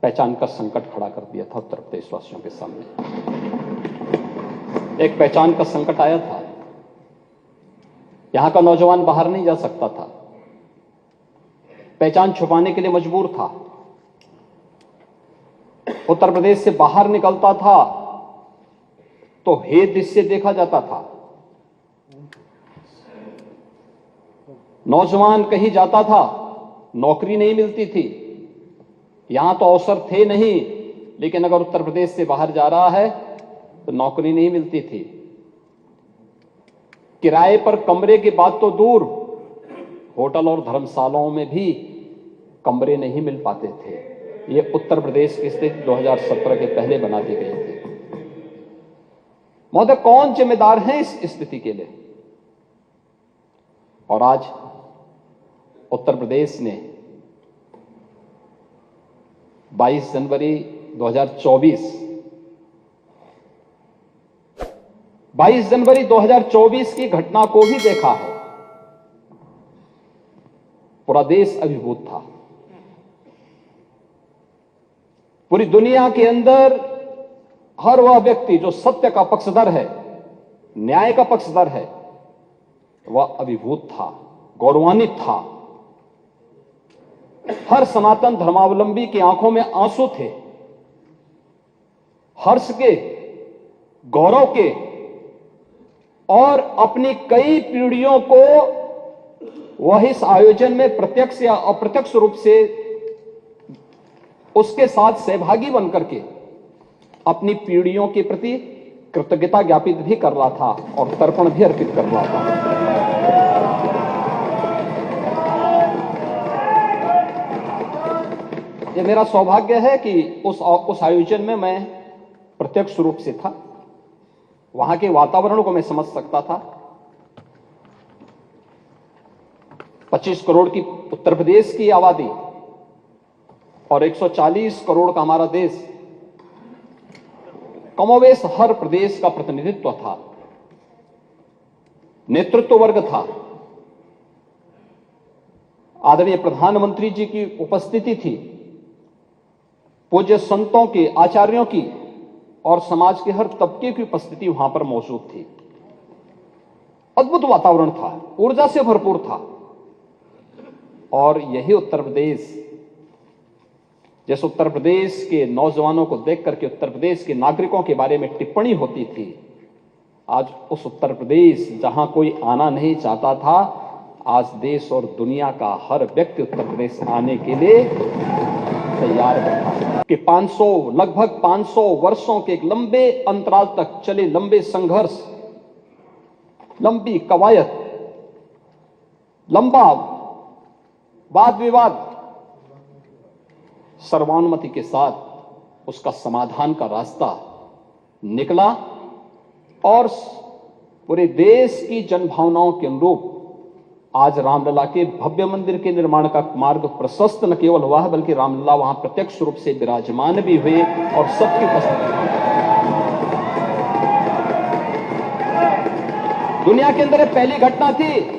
पहचान का संकट खड़ा कर दिया था उत्तर प्रदेश वासियों के सामने। एक पहचान का संकट आया था। यहां का नौजवान बाहर नहीं जा सकता था, पहचान छुपाने के लिए मजबूर था। उत्तर प्रदेश से बाहर निकलता था तो हे दृश्य देखा जाता था। नौजवान कहीं जाता था, नौकरी नहीं मिलती थी। यहां तो अवसर थे नहीं, लेकिन अगर उत्तर प्रदेश से बाहर जा रहा है तो नौकरी नहीं मिलती थी। किराए पर कमरे की बात तो दूर, होटल और धर्मशालाओं में भी कमरे नहीं मिल पाते थे। ये उत्तर प्रदेश की स्थिति 2017 के पहले बना दी गई थी। महोदय, कौन जिम्मेदार है इस स्थिति के लिए? और आज उत्तर प्रदेश ने 22 जनवरी 2024 की घटना को भी देखा है। पूरा देश अभिभूत था। पूरी दुनिया के अंदर हर वह व्यक्ति जो सत्य का पक्षधर है, न्याय का पक्षधर है, वह अभिभूत था, गौरवान्वित था। हर सनातन धर्मावलंबी की आंखों में आंसू थे, हर्ष के, गौरव के, और अपनी कई पीढ़ियों को वह इस आयोजन में प्रत्यक्ष या अप्रत्यक्ष रूप से उसके साथ सहभागी बनकर के अपनी पीढ़ियों के प्रति कृतज्ञता ज्ञापित भी कर रहा था और तर्पण भी अर्पित कर रहा था। यह मेरा सौभाग्य है कि उस आयोजन में मैं प्रत्यक्ष रूप से था। वहां के वातावरण को मैं समझ सकता था। 25 करोड़ की उत्तर प्रदेश की आबादी और 140 करोड़ का हमारा देश, कमोवेश हर प्रदेश का प्रतिनिधित्व था, नेतृत्व वर्ग था। आदरणीय प्रधानमंत्री जी की उपस्थिति थी, पूज्य संतों के, आचार्यों की और समाज के हर तबके की उपस्थिति वहां पर मौजूद थी। अद्भुत वातावरण था, ऊर्जा से भरपूर था। और यही उत्तर प्रदेश, जैसे उत्तर प्रदेश के नौजवानों को देख करके उत्तर प्रदेश के नागरिकों के बारे में टिप्पणी होती थी, आज उस उत्तर प्रदेश जहां कोई आना नहीं चाहता था, आज देश और दुनिया का हर व्यक्ति उत्तर प्रदेश आने के लिए तैयार बैठा कि लगभग 500 वर्षों के एक लंबे अंतराल तक चले लंबे संघर्ष, लंबी कवायद, लंबा वाद विवाद, सर्वानुमति के साथ उसका समाधान का रास्ता निकला और पूरे देश की जनभावनाओं के अनुरूप आज रामलला के भव्य मंदिर के निर्माण का मार्ग प्रशस्त न केवल हुआ है, बल्कि रामलला वहां प्रत्यक्ष रूप से विराजमान भी हुए और सबकी उपस्थिति। दुनिया के अंदर पहली घटना थी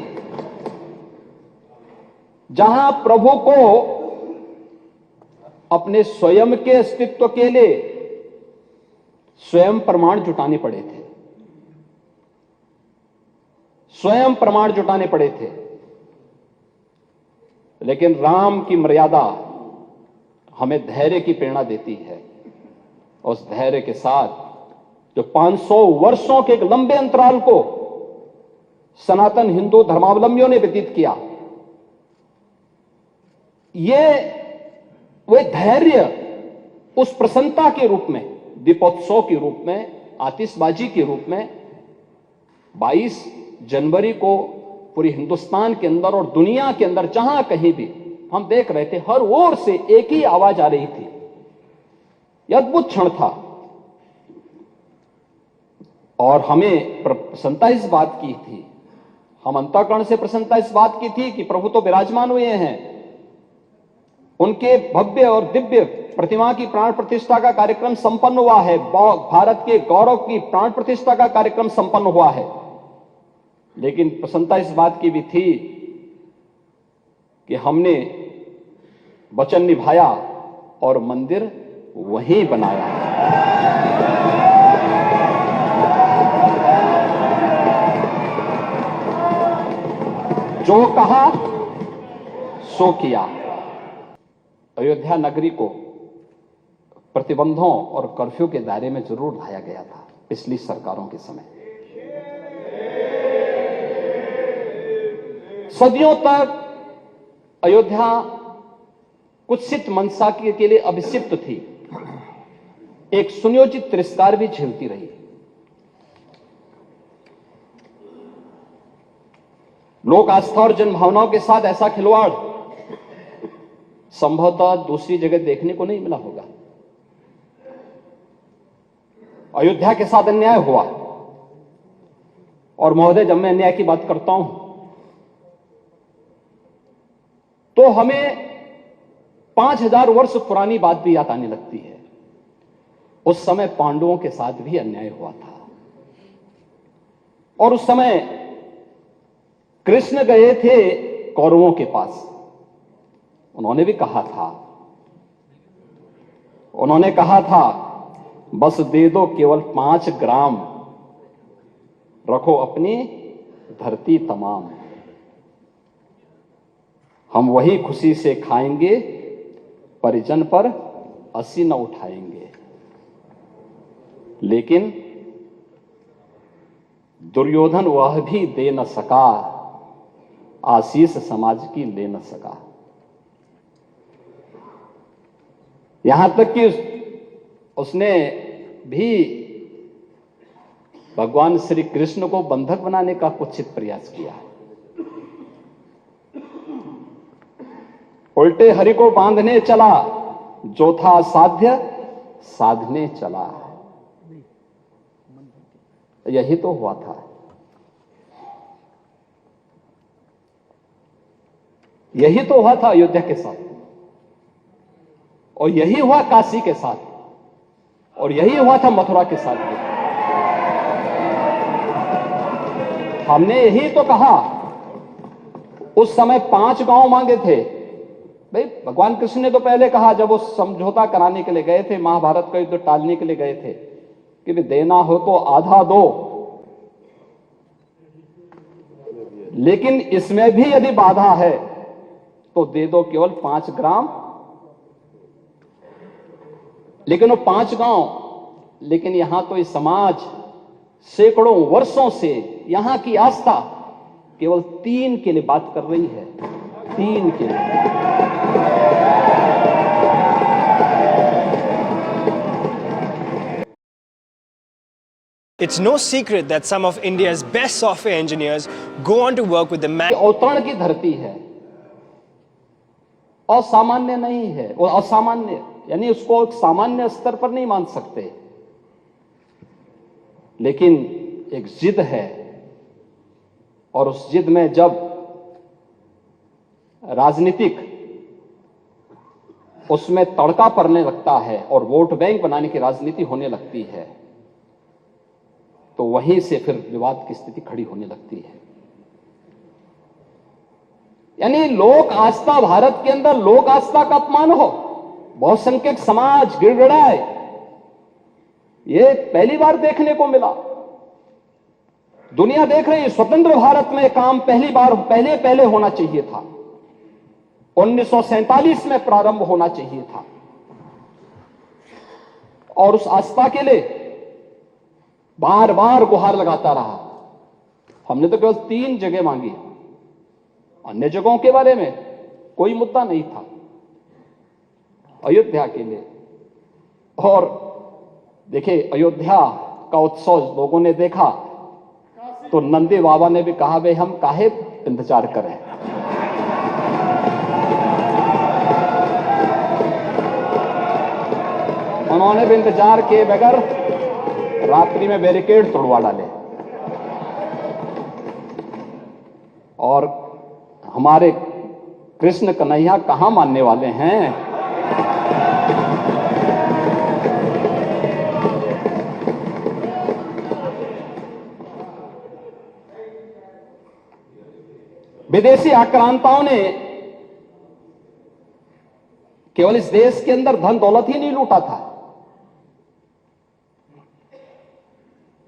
जहां प्रभु को अपने स्वयं के अस्तित्व के लिए स्वयं प्रमाण जुटाने पड़े थे, स्वयं प्रमाण जुटाने पड़े थे। लेकिन राम की मर्यादा हमें धैर्य की प्रेरणा देती है। उस धैर्य के साथ जो 500 वर्षों के एक लंबे अंतराल को सनातन हिंदू धर्मावलंबियों ने व्यतीत किया, ये वे धैर्य उस प्रसन्नता के रूप में, दीपोत्सव के रूप में, आतिशबाजी के रूप में 22 जनवरी को पूरी हिंदुस्तान के अंदर और दुनिया के अंदर जहां कहीं भी हम देख रहे थे, हर ओर से एक ही आवाज आ रही थी। यह अद्भुत क्षण था और हमें प्रसन्नता इस बात की थी, हम अंतःकरण से प्रसन्नता इस बात की थी कि प्रभु तो विराजमान हुए हैं। उनके भव्य और दिव्य प्रतिमा की प्राण प्रतिष्ठा का कार्यक्रम संपन्न हुआ है, भारत के गौरव की प्राण प्रतिष्ठा का कार्यक्रम संपन्न हुआ है। लेकिन प्रसन्नता इस बात की भी थी कि हमने वचन निभाया और मंदिर वहीं बनाया। जो कहा सो किया। अयोध्या नगरी को प्रतिबंधों और कर्फ्यू के दायरे में जरूर लाया गया था पिछली सरकारों के समय। सदियों तक अयोध्या कुत्सित मनसा के लिए अभिषिक्त थी, एक सुनियोजित तिरस्कार भी झेलती रही। लोक आस्था और जनभावनाओं के साथ ऐसा खिलवाड़ संभवतः दूसरी जगह देखने को नहीं मिला होगा। अयोध्या के साथ अन्याय हुआ, और महोदय जब मैं अन्याय की बात करता हूं तो हमें 5000 वर्ष पुरानी बात भी याद आने लगती है। उस समय पांडवों के साथ भी अन्याय हुआ था, और उस समय कृष्ण गए थे कौरवों के पास। उन्होंने भी कहा था, बस दे दो केवल 5 ग्राम, रखो अपनी धरती तमाम, हम वही खुशी से खाएंगे, परिजन पर असी न उठाएंगे। लेकिन दुर्योधन वह भी दे न सका, आशीष समाज की ले न सका। यहां तक कि उसने भी भगवान श्री कृष्ण को बंधक बनाने का कुत्सित प्रयास किया। उल्टे हरि को बांधने चला, जो था साध्य साधने चला। यही तो हुआ था। यही तो हुआ था अयोध्या के साथ, और यही हुआ काशी के साथ, और यही हुआ था मथुरा के साथ भी। हमने यही तो कहा, उस समय 5 गांव मांगे थे। भाई भगवान कृष्ण ने तो पहले कहा, जब वो समझौता कराने के लिए गए थे, महाभारत का युद्ध टालने के लिए गए थे, कि भी देना हो तो आधा दो, लेकिन इसमें भी यदि बाधा है तो दे दो केवल 5 ग्राम। लेकिन वो 5 गांव, लेकिन यहां तो इस समाज सैकड़ों वर्षों से यहां की आस्था केवल 3 के लिए बात कर रही है, 3 के लिए। It's no secret that some of India's best software engineers go on to work with the अवतरण की धरती है, असामान्य नहीं है। वो असामान्य यानी उसको एक सामान्य स्तर पर नहीं मान सकते, लेकिन एक जिद है, और उस जिद में जब राजनीतिक उसमें तड़का पड़ने लगता है और वोट बैंक बनाने की राजनीति होने लगती है, तो वहीं से फिर विवाद की स्थिति खड़ी होने लगती है। यानी लोक आस्था, भारत के अंदर लोक आस्था का अपमान हो, बहुसंख्यक समाज गिड़गिड़ाए, ये पहली बार देखने को मिला। दुनिया देख रही है, स्वतंत्र भारत में काम पहले होना चाहिए था, 1947 में प्रारंभ होना चाहिए था, और उस आस्था के लिए बार बार गुहार लगाता रहा। हमने तो केवल 3 जगह मांगी, अन्य जगहों के बारे में कोई मुद्दा नहीं था। अयोध्या के लिए, और देखिए अयोध्या का उत्सव लोगों ने देखा तो नंदी बाबा ने भी कहा, भाई हम काहे इंतजार करें। उन्होंने भी इंतजार किए बगैर रात्रि में बैरिकेड तोड़वा डाले, और हमारे कृष्ण कन्हैया कहां मानने वाले हैं। विदेशी आक्रांताओं ने केवल इस देश के अंदर धन दौलत ही नहीं लूटा था,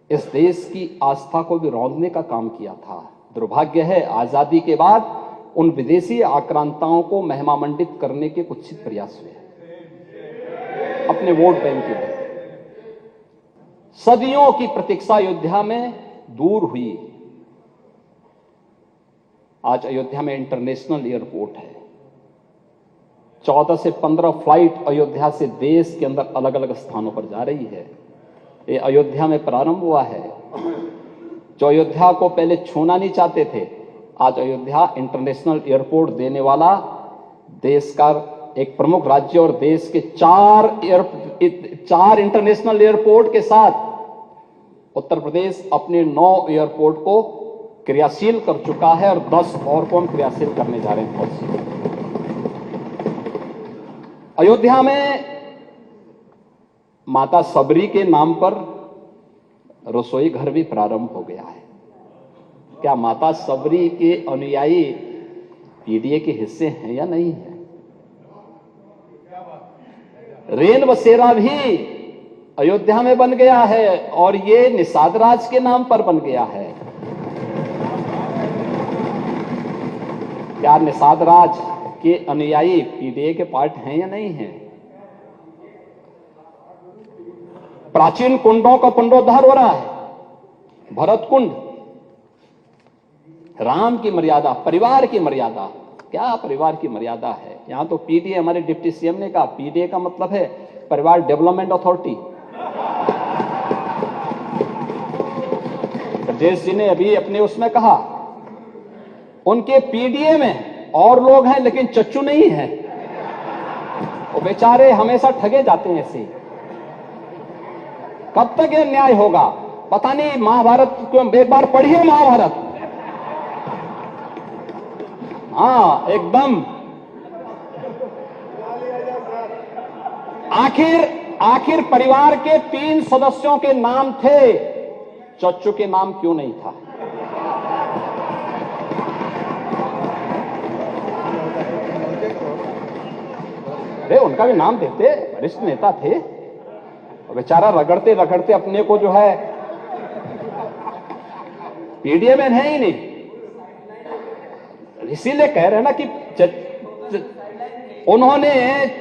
इस देश की आस्था को भी रौंदने का काम किया था। दुर्भाग्य है, आजादी के बाद उन विदेशी आक्रांताओं को महिमामंडित करने के कुत्सित प्रयास हुए अपने वोट बैंक के लिए। सदियों की प्रतीक्षा अयोध्या में दूर हुई। आज अयोध्या में इंटरनेशनल एयरपोर्ट है। 14 से 15 फ्लाइट अयोध्या से देश के अंदर अलग अलग स्थानों पर जा रही है। ये अयोध्या में प्रारंभ हुआ है। जो अयोध्या को पहले छूना नहीं चाहते थे, आज अयोध्या इंटरनेशनल एयरपोर्ट देने वाला देश का एक प्रमुख राज्य और देश के 4 इंटरनेशनल एयरपोर्ट के साथ उत्तर प्रदेश अपने 9 एयरपोर्ट को क्रियाशील कर चुका है और 10 और को हम क्रियाशील करने जा रहे हैं। अयोध्या में माता सबरी के नाम पर रसोई घर भी प्रारंभ हो गया है। क्या माता सबरी के अनुयायी पीडीए के हिस्से हैं या नहीं है? रेन बसेरा भी अयोध्या में बन गया है और ये निषाद राज के नाम पर बन गया है। क्या निषाद राज के अनुयायी पीडीए के पार्ट हैं या नहीं हैं? प्राचीन कुंडों का पुनरुद्धार हो रहा है। भरत कुंड, राम की मर्यादा, परिवार की मर्यादा, क्या परिवार की मर्यादा है? यहां तो पीडीए, हमारे डिप्टी सीएम ने कहा, पीडीए का मतलब है परिवार डेवलपमेंट अथॉरिटी। ब्रजेश जी ने अभी अपने उसमें कहा उनके पीडीए में और लोग हैं लेकिन चच्चू नहीं है। वो बेचारे हमेशा ठगे जाते हैं ऐसे। कब तक ये न्याय होगा? पता नहीं। महाभारत को एक बार पढ़िए, महाभारत। हाँ, एकदम। आखिर परिवार के 3 सदस्यों के नाम थे, चच्चू के नाम क्यों नहीं था? अरे उनका भी नाम देते, वरिष्ठ नेता थे। बेचारा रगड़ते रगड़ते अपने को जो है पीडीए में है ही नहीं। इसीलिए कह रहे हैं ना कि उन्होंने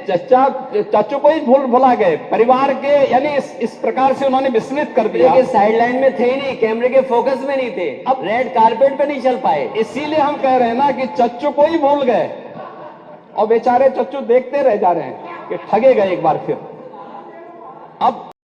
चाचू को ही भुला गए, परिवार के, यानी इस प्रकार से उन्होंने विस्मृत कर दिया कि साइडलाइन में थे ही नहीं, कैमरे के फोकस में नहीं थे, अब रेड कारपेट पे नहीं चल पाए। इसीलिए हम कह रहे हैं ना कि चच्चू को ही भूल गए और बेचारे चच्चू देखते रह जा रहे हैं कि ठगे गए एक बार फिर। अब